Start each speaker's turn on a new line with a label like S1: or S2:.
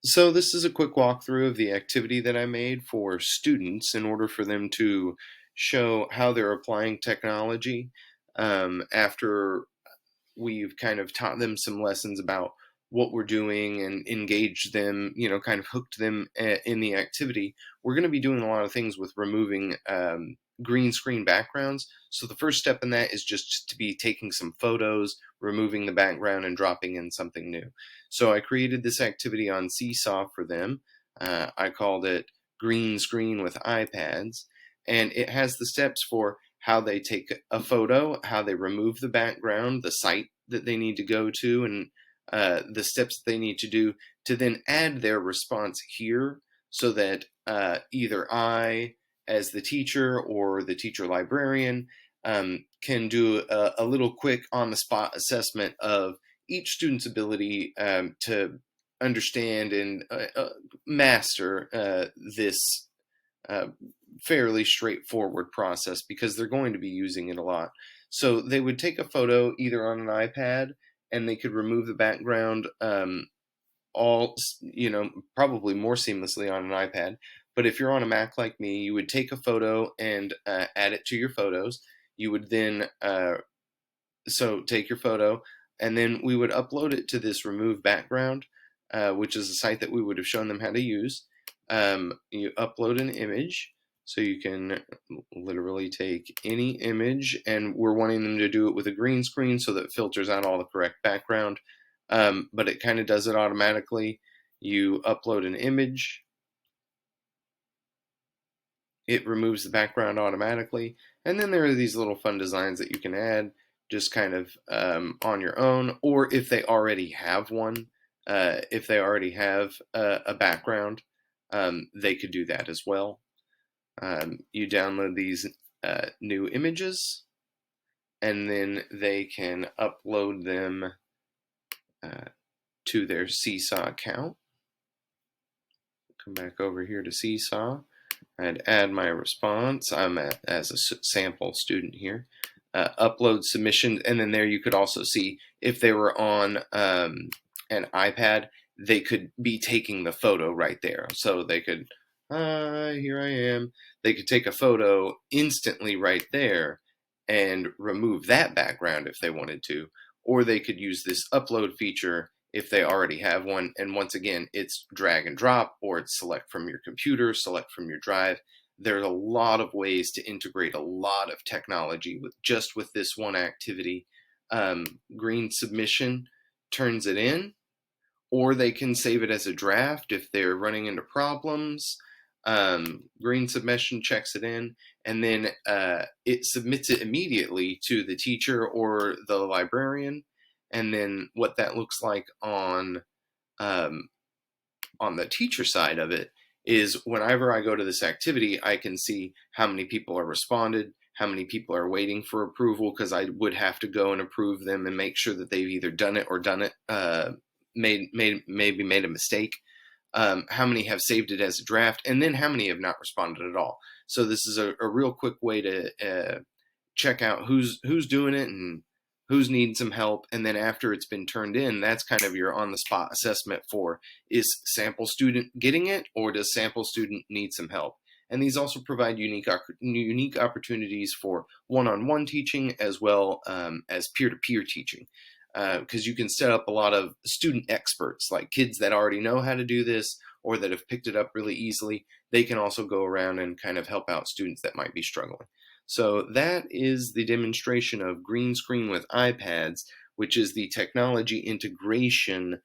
S1: So this is a quick walkthrough of the activity that I made for students in order for them to show how they're applying technology after we've kind of taught them some lessons about what we're doing and engaged them, kind of hooked them in the activity. We're going to be doing a lot of things with removing green screen backgrounds. So the first step in that is just to be taking some photos, removing the background, and dropping in something new. So I created this activity on Seesaw for them. I called it Green Screen with iPads, and it has the steps for how they take a photo, how they remove the background, the site that they need to go to, and the steps they need to do to then add their response here so that either I, as the teacher, or the teacher librarian, can do a little quick on the spot assessment of each student's ability to understand and master this uh, fairly straightforward process because they're going to be using it a lot. So they would take a photo either on an iPad and they could remove the background all, probably more seamlessly on an iPad. But if you're on a Mac like me, you would take a photo and add it to your photos. You would then, so take your photo and then we would upload it to this remove background, which is a site that we would have shown them how to use. You upload an image, so you can literally take any image, and we're wanting them to do it with a green screen so that it filters out all the correct background, but it kind of does it automatically. You upload an image, it removes the background automatically, and then there are these little fun designs that you can add just kind of on your own, or if they already have one, if they already have a background, they could do that as well. You download these new images, and then they can upload them uh, to their Seesaw account. Come back over here to Seesaw. I'd add my response. I'm as a sample student here. Upload submission, and then there you could also see if they were on an iPad, they could be taking the photo right there. So they could, here I am. They could take a photo instantly right there and remove that background if they wanted to, or they could use this upload feature if they already have one. And once again, it's drag and drop, or it's select from your computer, select from your drive. There's a lot of ways to integrate a lot of technology with this one activity. Green submission turns it in, or they can save it as a draft if they're running into problems. Green submission checks it in, and then it submits it immediately to the teacher or the librarian. And then what that looks like um, on the teacher side of it is whenever I go to this activity, I can see how many people are responded, how many people are waiting for approval, because I would have to go and approve them and make sure that they've either done it or maybe made a mistake. How many have saved it as a draft, and then how many have not responded at all. So this is a real quick way to check out who's doing it and who's needing some help. And then after it's been turned in, that's kind of your on the spot assessment for, is sample student getting it, or does sample student need some help? And these also provide unique opportunities for one-on-one teaching as well as peer-to-peer teaching, because you can set up a lot of student experts, like kids that already know how to do this or that have picked it up really easily. They can also go around and kind of help out students that might be struggling. So that is the demonstration of green screen with iPads, which is the technology integration